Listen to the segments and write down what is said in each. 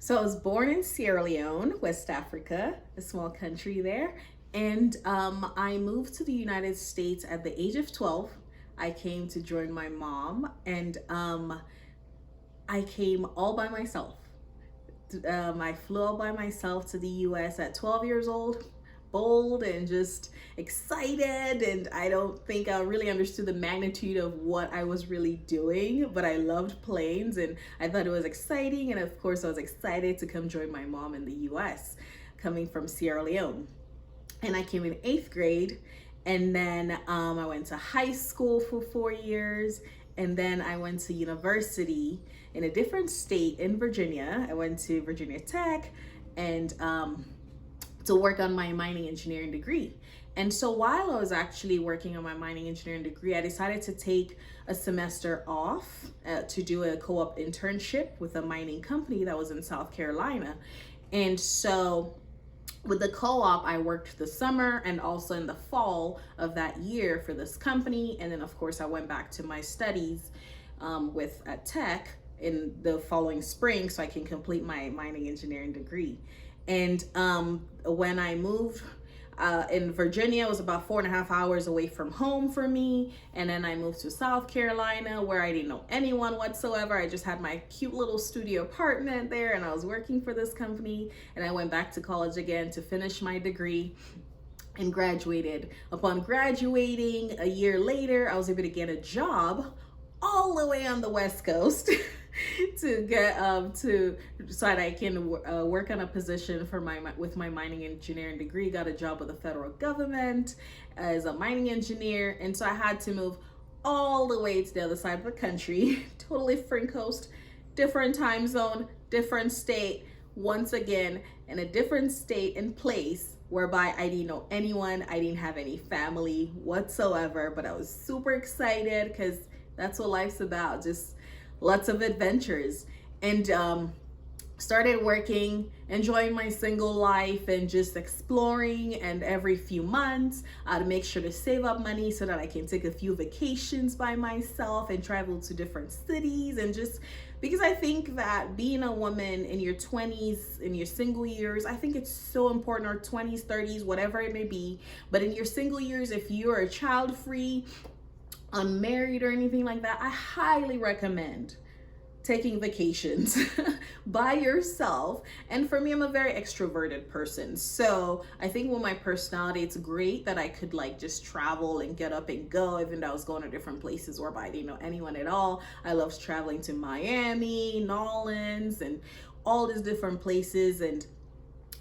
So I was born in Sierra Leone, West Africa, a small country there. And I moved to the United States at the age of 12. I came to join my mom, and I came all by myself. I flew all by myself to the US at 12 years old, bold and just excited. And I don't think I really understood the magnitude of what I was really doing, but I loved planes and I thought it was exciting. And of course, I was excited to come join my mom in the US, coming from Sierra Leone. And I came in eighth grade. And then I went to high school for 4 years. And then I went to university in a different state in Virginia. I went to Virginia Tech and to work on my mining engineering degree. And so while I was actually working on my mining engineering degree, I decided to take a semester off to do a co-op internship with a mining company that was in South Carolina. And so with the co-op, I worked the summer and also in the fall of that year for this company. And then of course I went back to my studies with a tech in the following spring so I can complete my mining engineering degree. And when I moved in Virginia, it was about 4.5 hours away from home for me. And then I moved to South Carolina where I didn't know anyone whatsoever. I just had my cute little studio apartment there and I was working for this company. And I went back to college again to finish my degree and graduated. Upon graduating a year later, I was able to get a job all the way on the West Coast to get to so that I can work on a position for my with my mining engineering degree. Got a job with the federal government as a mining engineer, and so I had to move all the way to the other side of the country, totally different coast, different time zone, different state, once again in a different state and place whereby I didn't know anyone, I didn't have any family whatsoever, but I was super excited because that's what life's about, just lots of adventures. And started working, enjoying my single life and just exploring. And every few months, I'd make sure to save up money so that I can take a few vacations by myself and travel to different cities. And just because I think that being a woman in your 20s, in your single years, I think it's so important, or 20s, 30s, whatever it may be. But in your single years, if you're a child free, unmarried or anything like that, I highly recommend taking vacations by yourself. And for me, I'm a very extroverted person, so I think with my personality, it's great that I could like just travel and get up and go, even though I was going to different places where I didn't know anyone at all. I loved traveling to Miami, Nolans, and all these different places and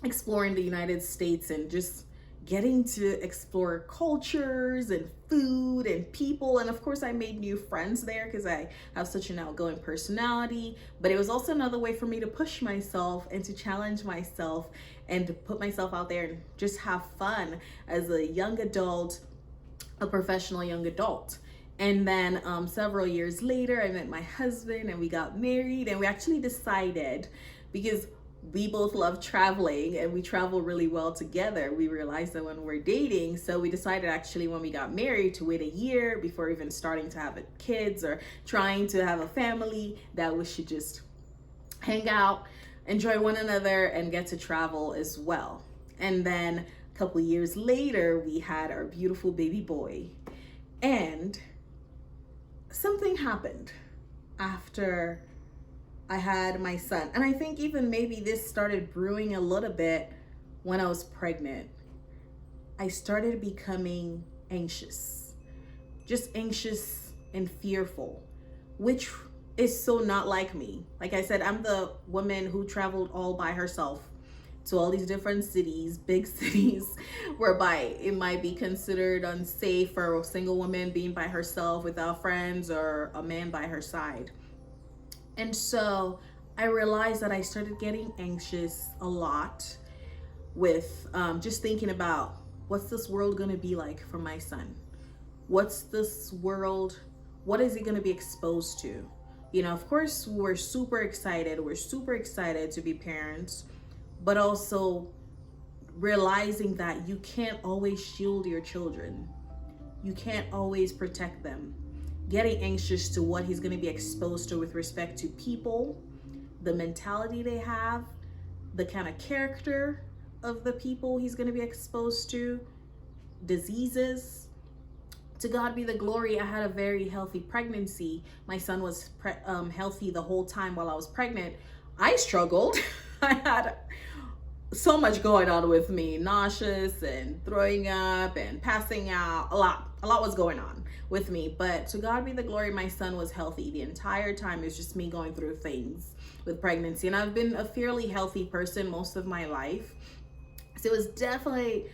exploring the United States and just getting to explore cultures and food and people. And of course I made new friends there because I have such an outgoing personality, but it was also another way for me to push myself and to challenge myself and to put myself out there and just have fun as a young adult, a professional young adult. And then several years later, I met my husband and we got married, and we actually decided, because we both love traveling and we travel really well together, we realized that when we're dating. So we decided actually when we got married to wait a year before even starting to have kids or trying to have a family, that we should just hang out, enjoy one another, and get to travel as well. And then a couple years later, we had our beautiful baby boy. And something happened after I had my son. And I think even maybe this started brewing a little bit when I was pregnant. I started becoming anxious, just anxious and fearful, which is so not like me. Like I said, I'm the woman who traveled all by herself to all these different cities, big cities, whereby it might be considered unsafe for a single woman being by herself without friends or a man by her side. And so I realized that I started getting anxious a lot with just thinking about, what's this world going to be like for my son? What's this world? What is he going to be exposed to? You know, of course, we're super excited. We're super excited to be parents, but also realizing that you can't always shield your children. You can't always protect them. Getting anxious to what he's going to be exposed to with respect to people, the mentality they have, the kind of character of the people he's going to be exposed to, diseases. To God be the glory, I had a very healthy pregnancy. My son was healthy the whole time while I was pregnant. I struggled. I had so much going on with me, nauseous and throwing up and passing out. A lot was going on with me, but to God be the glory, my son was healthy the entire time. It's just me going through things with pregnancy, and I've been a fairly healthy person most of my life, so it was definitely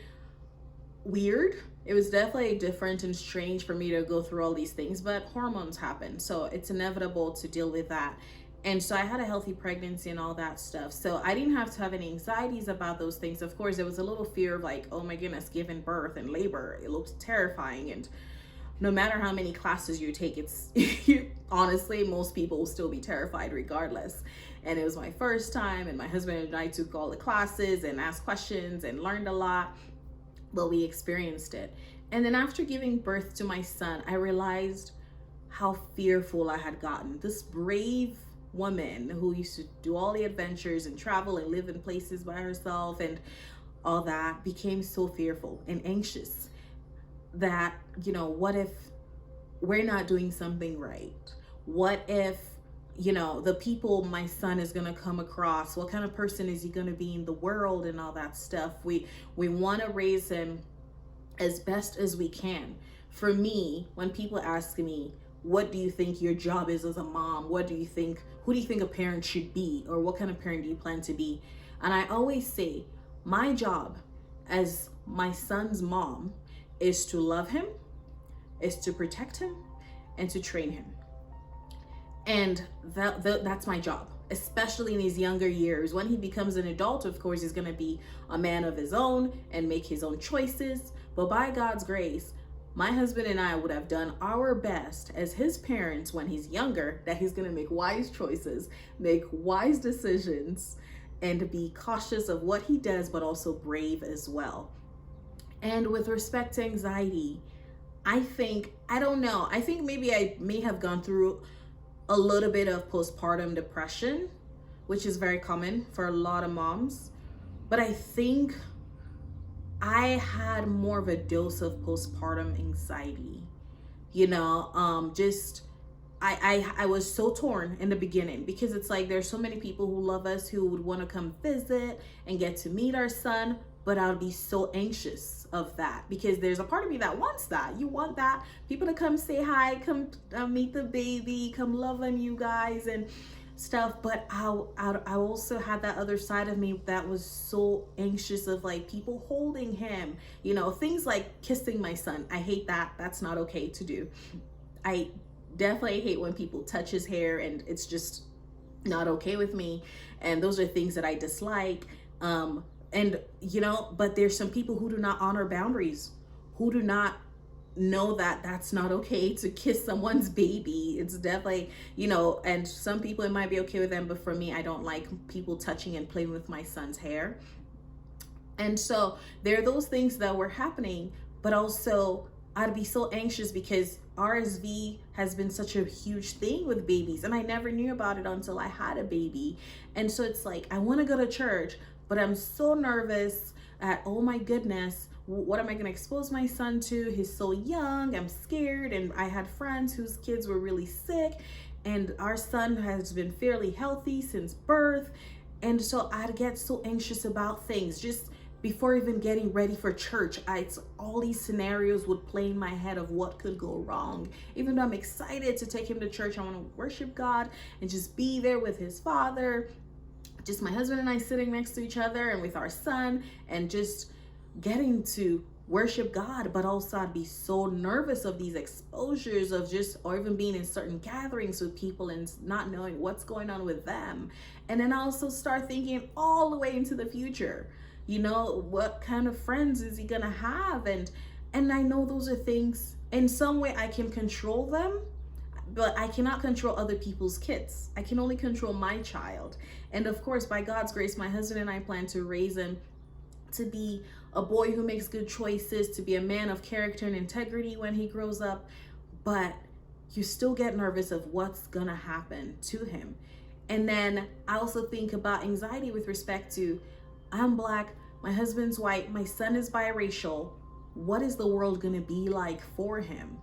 weird. It was definitely different and strange for me to go through all these things, but hormones happen, so it's inevitable to deal with that. And so I had a healthy pregnancy and all that stuff. So I didn't have to have any anxieties about those things. Of course, there was a little fear of like, oh my goodness, giving birth and labor. It looks terrifying. And no matter how many classes you take, it's honestly, most people will still be terrified regardless. And it was my first time, and my husband and I took all the classes and asked questions and learned a lot, but we experienced it. And then after giving birth to my son, I realized how fearful I had gotten. This brave woman who used to do all the adventures and travel and live in places by herself and all that became so fearful and anxious that, what if we're not doing something right? What if, the people my son is going to come across, what kind of person is he going to be in the world and all that stuff? We want to raise him as best as we can. For me, when people ask me, what do you think your job is as a mom? Who do you think a parent should be? Or what kind of parent do you plan to be? And I always say, my job as my son's mom is to love him, is to protect him, and to train him. And that's my job, especially in his younger years. When he becomes an adult, of course, he's going to be a man of his own and make his own choices. But by God's grace, my husband and I would have done our best as his parents when he's younger, that he's going to make wise choices, make wise decisions, and be cautious of what he does, but also brave as well. And with respect to anxiety, I think maybe I may have gone through a little bit of postpartum depression, which is very common for a lot of moms. But I think I had more of a dose of postpartum anxiety. I was so torn in the beginning, because it's like there's so many people who love us who would want to come visit and get to meet our son, but I would be so anxious of that, because there's a part of me that wants that. You want that, people to come say hi, come meet the baby, come love on you guys and stuff. But I also had that other side of me that was so anxious of like people holding him, things like kissing my son. I hate that. That's not okay to do. I definitely hate when people touch his hair, and it's just not okay with me. And those are things that I dislike. But there's some people who do not honor boundaries, who do not know that that's not okay to kiss someone's baby. It's definitely, and some people, it might be okay with them, but for me, I don't like people touching and playing with my son's hair. And so there are those things that were happening, but also I'd be so anxious because RSV has been such a huge thing with babies, and I never knew about it until I had a baby. And so it's like, I want to go to church, but I'm so nervous at, oh my goodness, what am I going to expose my son to? He's so young, I'm scared. And I had friends whose kids were really sick, and our son has been fairly healthy since birth. And so I'd get so anxious about things just before even getting ready for church. All these scenarios would play in my head of what could go wrong. Even though I'm excited to take him to church, I want to worship God and just be there with his father, just my husband and I sitting next to each other and with our son, and just getting to worship God. But also I'd be so nervous of these exposures or even being in certain gatherings with people and not knowing what's going on with them. And then I also start thinking all the way into the future, what kind of friends is he gonna have? And I know those are things, in some way I can control them, but I cannot control other people's kids. I can only control my child. And of course, by God's grace, my husband and I plan to raise him to be a boy who makes good choices, to be a man of character and integrity when he grows up. But you still get nervous of what's gonna happen to him. And then I also think about anxiety with respect to, I'm Black, my husband's white, my son is biracial. What is the world going to be like for him?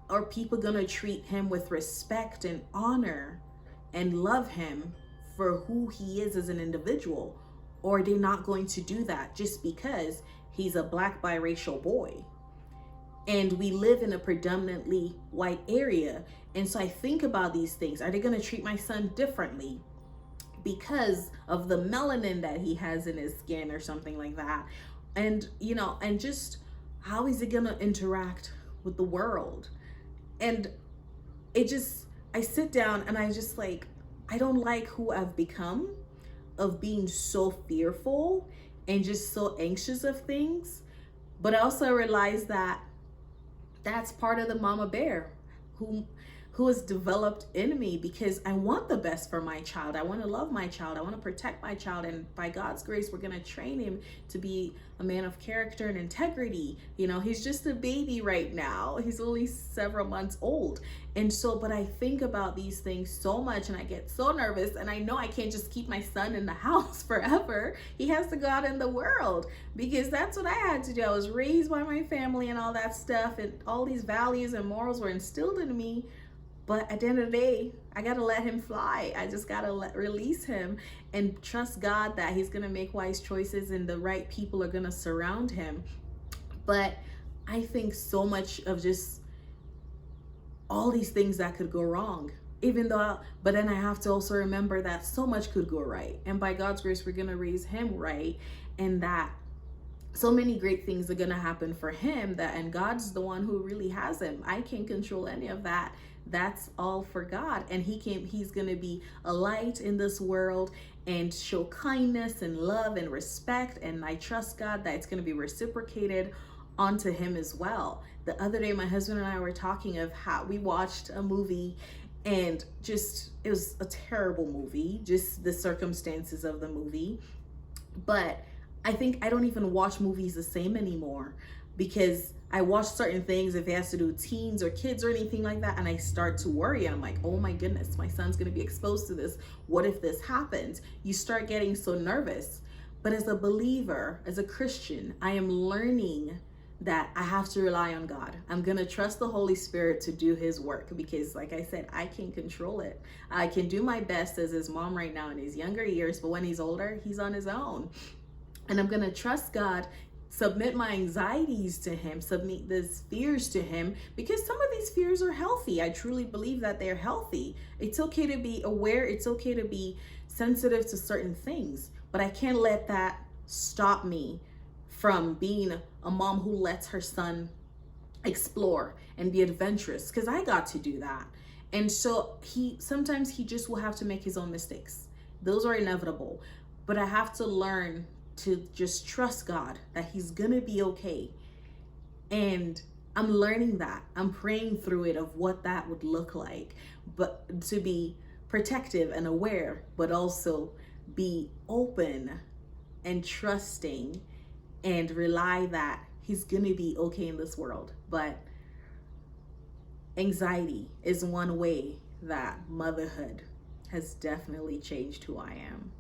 Are people going to treat him with respect and honor and love him for who he is as an individual? Or are they not going to do that just because he's a Black biracial boy? And we live in a predominantly white area. And so I think about these things. Are they going to treat my son differently because of the melanin that he has in his skin or something like that? And, and just how is he going to interact with the world? And I sit down and I don't like who I've become, of being so fearful and just so anxious of things. But I also realize that that's part of the mama bear who has developed in me, because I want the best for my child. I want to love my child. I want to protect my child. And by God's grace, we're going to train him to be a man of character and integrity. He's just a baby right now. He's only several months old. And so, but I think about these things so much and I get so nervous, and I know I can't just keep my son in the house forever. He has to go out in the world, because that's what I had to do. I was raised by my family and all that stuff, and all these values and morals were instilled in me. But at the end of the day, I got to let him fly. I just got to release him and trust God that he's going to make wise choices and the right people are going to surround him. But I think so much of just all these things that could go wrong, but then I have to also remember that so much could go right. And by God's grace, we're going to raise him right. And that so many great things are going to happen for him, and God's the one who really has him. I can't control any of that. That's all for God. And he's going to be a light in this world and show kindness and love and respect. And I trust God that it's going to be reciprocated onto him as well. The other day, my husband and I were talking of how we watched a movie, and it was a terrible movie, just the circumstances of the movie. But I think I don't even watch movies the same anymore, because I watch certain things if it has to do with teens or kids or anything like that, and I start to worry, and I'm like, oh my goodness, my son's going to be exposed to this. What if this happens? You start getting so nervous. But as a believer, as a Christian, I am learning that I have to rely on God. I'm going to trust the Holy Spirit to do his work, because like I said, I can't control it. I can do my best as his mom right now in his younger years, but when he's older, he's on his own. And I'm going to trust God, submit my anxieties to him, submit these fears to him, because some of these fears are healthy. I truly believe that they're healthy. It's okay to be aware. It's okay to be sensitive to certain things, but I can't let that stop me from being a mom who lets her son explore and be adventurous, because I got to do that. And so sometimes he just will have to make his own mistakes. Those are inevitable, but I have to learn to just trust God that he's gonna be okay. And I'm learning that. I'm praying through it of what that would look like, but to be protective and aware, but also be open and trusting and rely that he's gonna be okay in this world. But anxiety is one way that motherhood has definitely changed who I am.